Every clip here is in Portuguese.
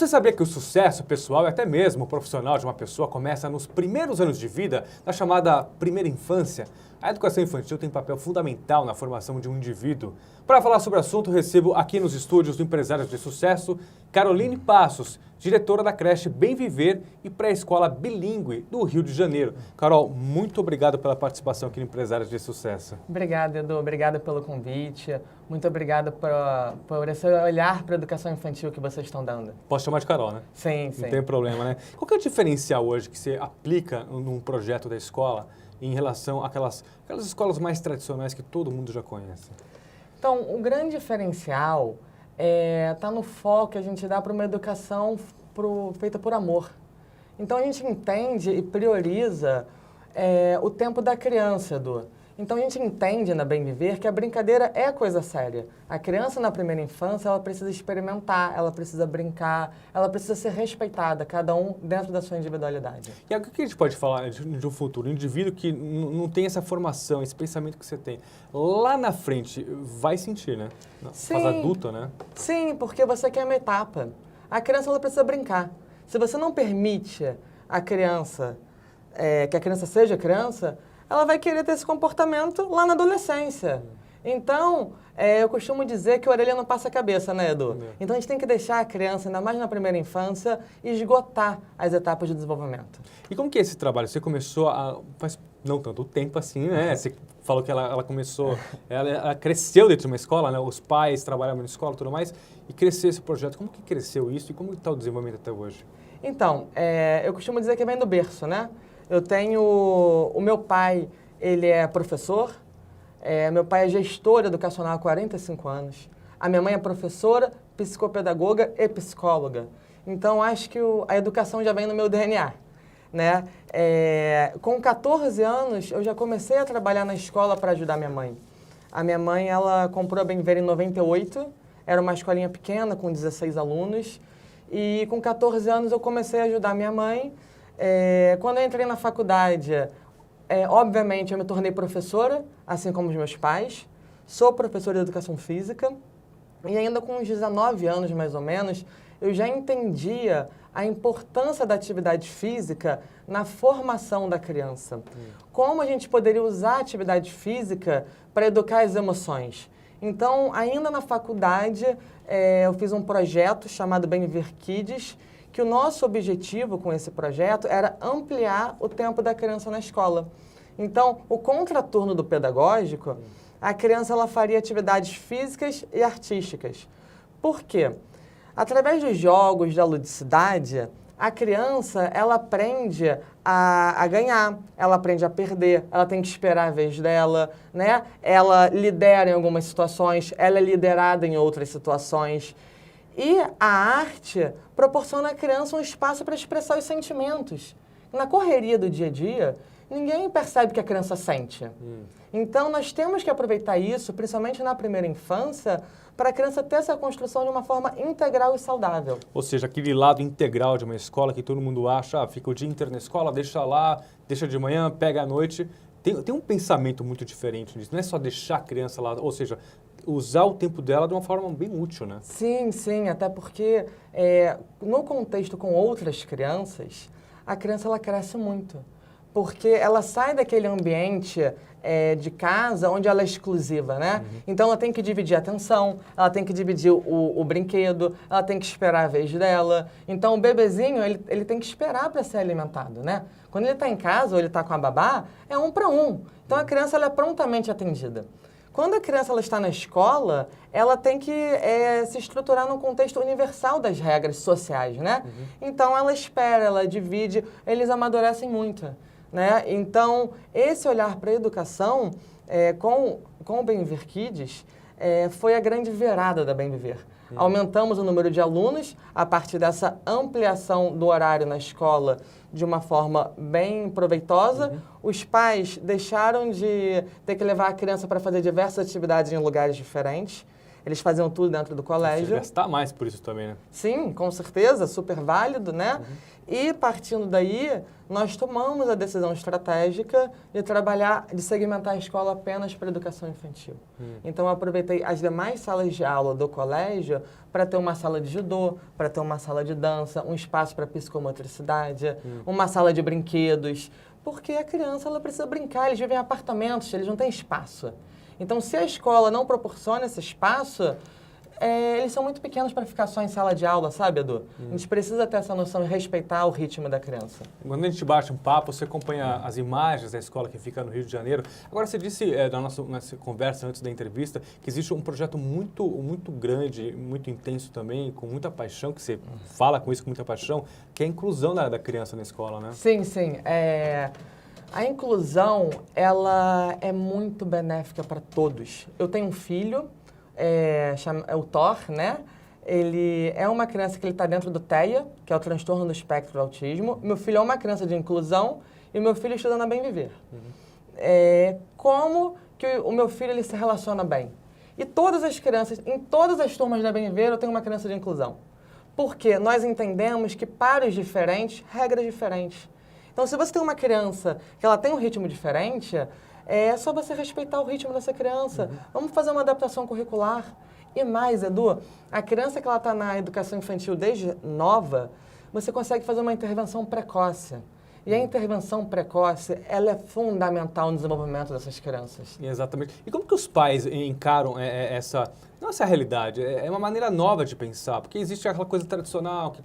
Você sabia que o sucesso pessoal e até mesmo profissional de uma pessoa começa nos primeiros anos de vida, na chamada primeira infância? A educação infantil tem papel fundamental na formação de um indivíduo. Para falar sobre o assunto, recebo aqui nos estúdios do Empresários de Sucesso, Caroline Passos, diretora da creche Bem Viver e pré-escola bilíngue do Rio de Janeiro. Carol, muito obrigado pela participação aqui no Empresários de Sucesso. Obrigada, Edu. Obrigada pelo convite. Muito obrigada por esse olhar para a educação infantil que vocês estão dando. Posso chamar de Carol, né? Sim, sim. Não tem problema, né? Qual que é o diferencial hoje que você aplica num projeto da escola em relação àquelas escolas mais tradicionais que todo mundo já conhece? Então, o grande diferencial está no foco que a gente dá para uma educação feita por amor. Então, a gente entende e prioriza o tempo da criança, Edu. Então, a gente entende na Bem Viver que a brincadeira é coisa séria. A criança, na primeira infância, ela precisa experimentar, ela precisa brincar, ela precisa ser respeitada, cada um dentro da sua individualidade. E o que a gente pode falar de um futuro? Um indivíduo que não tem essa formação, esse pensamento que você tem, lá na frente, vai sentir, né? Sim. Fase adulta, né? Sim, porque você quer uma etapa. A criança, ela precisa brincar. Se você não permite a criança, que a criança seja criança, ela vai querer ter esse comportamento lá na adolescência. Então, eu costumo dizer que a orelha não passa a cabeça, né, Edu? Então, a gente tem que deixar a criança, ainda mais na primeira infância, esgotar as etapas de desenvolvimento. E como que é esse trabalho? Você começou faz não tanto tempo assim, né? Você falou que ela começou, ela cresceu dentro de uma escola, né? Os pais trabalhavam na escola e tudo mais, e cresceu esse projeto. Como que cresceu isso e como está o desenvolvimento até hoje? Então, eu costumo dizer que vem do berço, né? Eu tenho... O meu pai, ele é professor, meu pai é gestor educacional há 45 anos. A minha mãe é professora, psicopedagoga e psicóloga. Então, acho que a educação já vem no meu DNA, né? Com 14 anos, eu já comecei a trabalhar na escola para ajudar minha mãe. A minha mãe, ela comprou a Bem Viver em 98, era uma escolinha pequena, com 16 alunos. E com 14 anos, eu comecei a ajudar minha mãe. Quando eu entrei na faculdade, obviamente eu me tornei professora, assim como os meus pais. Sou professora de educação física e ainda com uns 19 anos, mais ou menos, eu já entendia a importância da atividade física na formação da criança. Como a gente poderia usar a atividade física para educar as emoções. Então, ainda na faculdade, eu fiz um projeto chamado Bem Viver Kids, que o nosso objetivo com esse projeto era ampliar o tempo da criança na escola. Então, o contraturno do pedagógico, a criança ela faria atividades físicas e artísticas. Por quê? Através dos jogos, da ludicidade, a criança ela aprende a ganhar, ela aprende a perder, ela tem que esperar a vez dela, né? Ela lidera em algumas situações, ela é liderada em outras situações. E a arte proporciona à criança um espaço para expressar os sentimentos. Na correria do dia a dia, ninguém percebe o que a criança sente. Então, nós temos que aproveitar isso, principalmente na primeira infância, para a criança ter essa construção de uma forma integral e saudável. Ou seja, aquele lado integral de uma escola que todo mundo acha, fica o dia inteiro na escola, deixa lá, deixa de manhã, pega à noite. Tem um pensamento muito diferente nisso. Não é só deixar a criança lá, ou seja, usar o tempo dela de uma forma bem útil, né? Sim, sim, até porque no contexto com outras crianças, a criança ela cresce muito. Porque ela sai daquele ambiente de casa onde ela é exclusiva, né? Então, ela tem que dividir a atenção, ela tem que dividir o brinquedo, ela tem que esperar a vez dela. Então, o bebezinho, ele tem que esperar para ser alimentado, né? Quando ele está em casa ou ele está com a babá, é 1 para 1. Então, a criança ela é prontamente atendida. Quando a criança ela está na escola, ela tem que se estruturar num contexto universal das regras sociais, né? Então, ela espera, ela divide, eles amadurecem muito, né? Então, esse olhar para a educação com o Bem Viver Kids foi a grande virada da Bem Viver. Aumentamos o número de alunos a partir dessa ampliação do horário na escola de uma forma bem proveitosa. Os pais deixaram de ter que levar a criança para fazer diversas atividades em lugares diferentes. Eles faziam tudo dentro do colégio. Você gastar mais por isso também, né? Sim, com certeza, super válido, né? E partindo daí, nós tomamos a decisão estratégica de trabalhar, de segmentar a escola apenas para a educação infantil. Então, eu aproveitei as demais salas de aula do colégio para ter uma sala de judô, para ter uma sala de dança, um espaço para psicomotricidade, uma sala de brinquedos, porque a criança ela precisa brincar, eles vivem em apartamentos, eles não têm espaço. Então, se a escola não proporciona esse espaço, eles são muito pequenos para ficar só em sala de aula, sabe, Edu? A gente precisa ter essa noção de respeitar o ritmo da criança. Quando a gente bate um papo, você acompanha as imagens da escola que fica no Rio de Janeiro. Agora, você disse na nossa conversa antes da entrevista que existe um projeto muito grande, muito intenso também, com muita paixão, que você fala com isso com muita paixão, que é a inclusão da criança na escola, né? Sim, sim. A inclusão, ela é muito benéfica para todos. Eu tenho um filho, é o Thor, né? Ele é uma criança que ele está dentro do TEA, que é o transtorno do espectro do autismo. Meu filho é uma criança de inclusão e meu filho estuda na Bem Viver. Como que o meu filho ele se relaciona bem? E todas as crianças, em todas as turmas da Bem Viver, eu tenho uma criança de inclusão. Porque nós entendemos que para os diferentes, regras diferentes. Então, se você tem uma criança que ela tem um ritmo diferente, é só você respeitar o ritmo dessa criança. Vamos fazer uma adaptação curricular. E mais, Edu, a criança que ela está na educação infantil desde nova, você consegue fazer uma intervenção precoce. E a intervenção precoce, ela é fundamental no desenvolvimento dessas crianças. Exatamente. E como que os pais encaram essa, não essa realidade, é uma maneira nova de pensar, porque existe aquela coisa tradicional que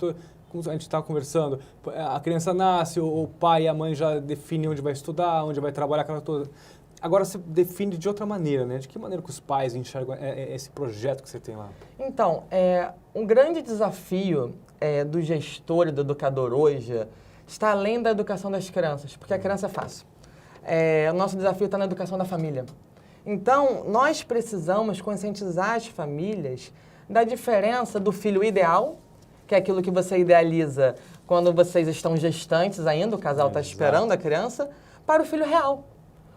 como a gente estava conversando, a criança nasce, o pai e a mãe já definem onde vai estudar, onde vai trabalhar, aquela coisa. Agora você define de outra maneira, né? De que maneira que os pais enxergam esse projeto que você tem lá? Então, um grande desafio do gestor e do educador hoje está além da educação das crianças, porque a criança é fácil. O nosso desafio está na educação da família. Então, nós precisamos conscientizar as famílias da diferença do filho ideal, que é aquilo que você idealiza quando vocês estão gestantes ainda, o casal está esperando a criança, para o filho real.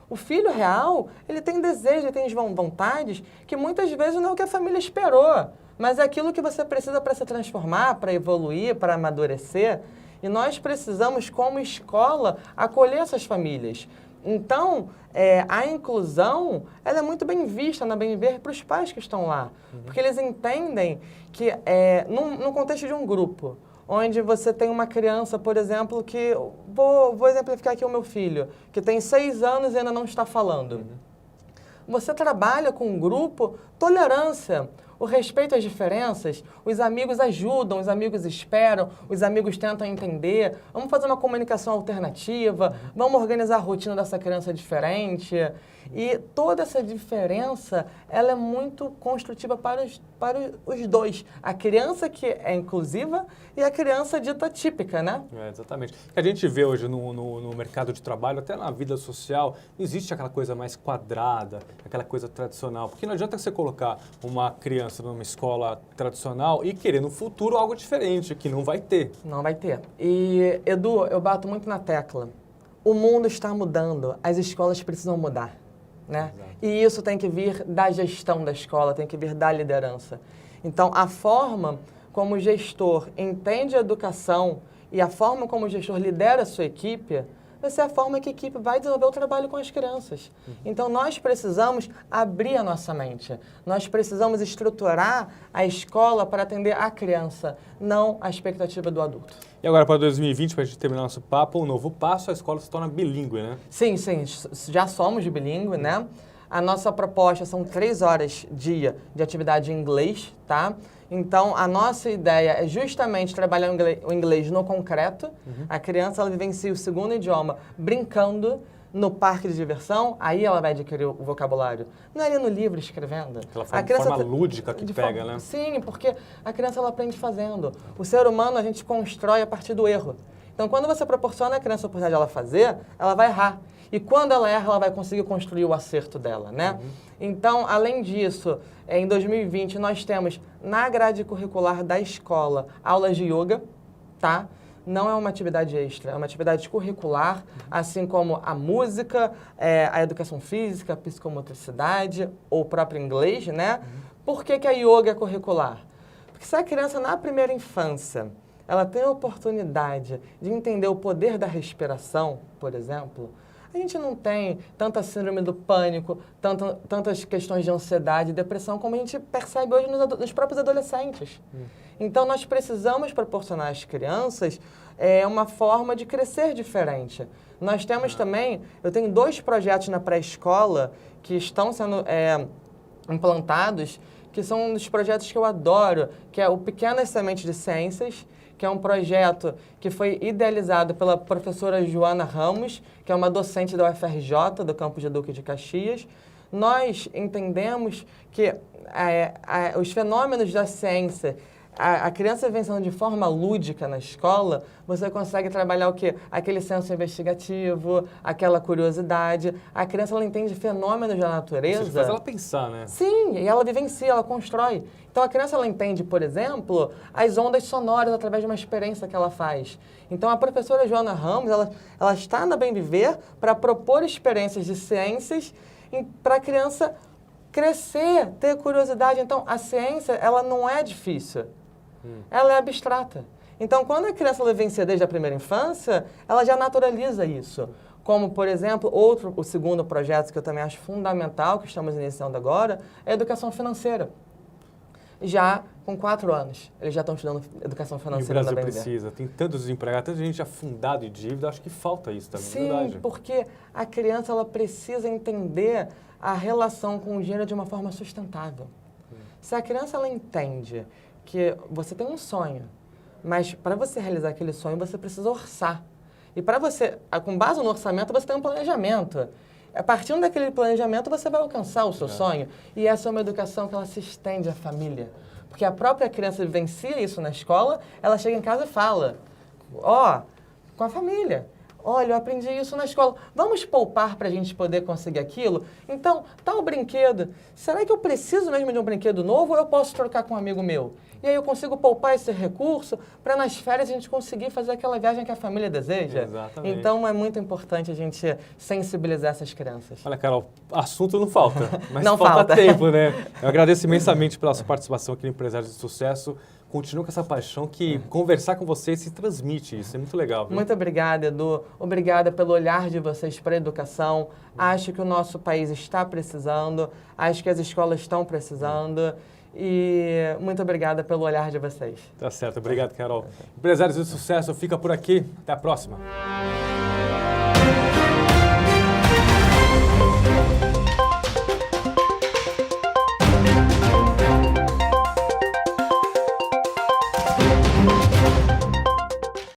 O filho real, ele tem desejos, ele tem vontades que muitas vezes não é o que a família esperou, mas é aquilo que você precisa para se transformar, para evoluir, para amadurecer. E nós precisamos, como escola, acolher essas famílias. Então, a inclusão, ela é muito bem vista na Bem Viver para os pais que estão lá. Porque eles entendem que, num contexto de um grupo, onde você tem uma criança, por exemplo, que... Vou exemplificar aqui o meu filho, que tem 6 anos e ainda não está falando. Você trabalha com um grupo, tolerância, o respeito às diferenças, os amigos ajudam, os amigos esperam, os amigos tentam entender, vamos fazer uma comunicação alternativa, vamos organizar a rotina dessa criança diferente. E toda essa diferença, ela é muito construtiva para os dois. A criança que é inclusiva e a criança dita típica, né? Exatamente. O que a gente vê hoje no mercado de trabalho, até na vida social, não existe aquela coisa mais quadrada, aquela coisa tradicional. Porque não adianta você colocar uma criança numa escola tradicional e querer no futuro algo diferente, que não vai ter. Não vai ter. E, Edu, eu bato muito na tecla. O mundo está mudando, as escolas precisam mudar. Né? E isso tem que vir da gestão da escola, tem que vir da liderança. Então, a forma como o gestor entende a educação e a forma como o gestor lidera a sua equipe vai ser a forma que a equipe vai desenvolver o trabalho com as crianças. Então, nós precisamos abrir a nossa mente. Nós precisamos estruturar a escola para atender a criança, não a expectativa do adulto. E agora, para 2020, para a gente terminar nosso papo, um novo passo, a escola se torna bilíngue, né? Sim, já somos bilíngue, né? A nossa proposta são 3 horas dia de atividade em inglês, tá? Então, a nossa ideia é justamente trabalhar o inglês no concreto. A criança, ela vivencia o segundo idioma brincando no parque de diversão, aí ela vai adquirir o vocabulário. Não é ali no livro escrevendo. Aquela forma lúdica que pega, né? Sim, porque a criança ela aprende fazendo. O ser humano a gente constrói a partir do erro. Então, quando você proporciona à criança a oportunidade de ela fazer, ela vai errar. E quando ela erra, ela vai conseguir construir o acerto dela, né? Então, além disso, em 2020, nós temos na grade curricular da escola aulas de yoga, tá? Não é uma atividade extra, é uma atividade curricular, assim como a música, a educação física, a psicomotricidade, ou o próprio inglês, né? Por que a yoga é curricular? Porque se a criança, na primeira infância, ela tem a oportunidade de entender o poder da respiração, por exemplo, a gente não tem tanta síndrome do pânico, tantas questões de ansiedade e depressão como a gente percebe hoje nos próprios adolescentes. Então, nós precisamos proporcionar às crianças uma forma de crescer diferente. Nós temos também, eu tenho 2 projetos na pré-escola que estão sendo implantados, que são um dos projetos que eu adoro, que é o Pequenas Sementes de Ciências, que é um projeto que foi idealizado pela professora Joana Ramos, que é uma docente da UFRJ, do campus de Duque de Caxias. Nós entendemos que os fenômenos da ciência, a criança vencendo de forma lúdica na escola, você consegue trabalhar o quê? Aquele senso investigativo, aquela curiosidade. A criança, ela entende fenômenos da natureza. Você faz ela pensar, né? Sim, e ela vivencia, ela constrói. Então, a criança, ela entende, por exemplo, as ondas sonoras através de uma experiência que ela faz. Então, a professora Joana Ramos, ela está na Bem Viver para propor experiências de ciências para a criança crescer, ter curiosidade. Então, a ciência, ela não é difícil. Ela é abstrata. Então, quando a criança vivencia desde a primeira infância, ela já naturaliza isso. Como, por exemplo, o segundo projeto que eu também acho fundamental, que estamos iniciando agora, é a educação financeira. Já com 4 anos, eles já estão estudando educação financeira na BNDES. E o Brasil precisa, tem tantos desempregados, tanta gente afundada em dívida, acho que falta isso também, Sim, verdade. porque a criança, ela precisa entender a relação com o dinheiro de uma forma sustentável. Se a criança, ela entende que você tem um sonho, mas para você realizar aquele sonho, você precisa orçar. E para você, com base no orçamento, você tem um planejamento. A partir daquele planejamento, você vai alcançar o seu sonho. E essa é uma educação que ela se estende à família. Porque a própria criança vivencia isso na escola, ela chega em casa e fala, com a família. Olha, eu aprendi isso na escola. Vamos poupar para a gente poder conseguir aquilo? Então, tá o brinquedo. Será que eu preciso mesmo de um brinquedo novo ou eu posso trocar com um amigo meu? E aí eu consigo poupar esse recurso para nas férias a gente conseguir fazer aquela viagem que a família deseja. Exatamente. Então, é muito importante a gente sensibilizar essas crianças. Olha, Carol, assunto não falta, mas Não falta falta. tempo, né? Eu agradeço imensamente pela sua participação aqui no Empresários de Sucesso. Continua com essa paixão que conversar com vocês se transmite. Isso é muito legal, viu? Muito obrigada, Edu. Obrigada pelo olhar de vocês para a educação. Acho que o nosso país está precisando, acho que as escolas estão precisando. E muito obrigada pelo olhar de vocês. Tá certo. Obrigado, Carol. Empresários de Sucesso fica por aqui. Até a próxima.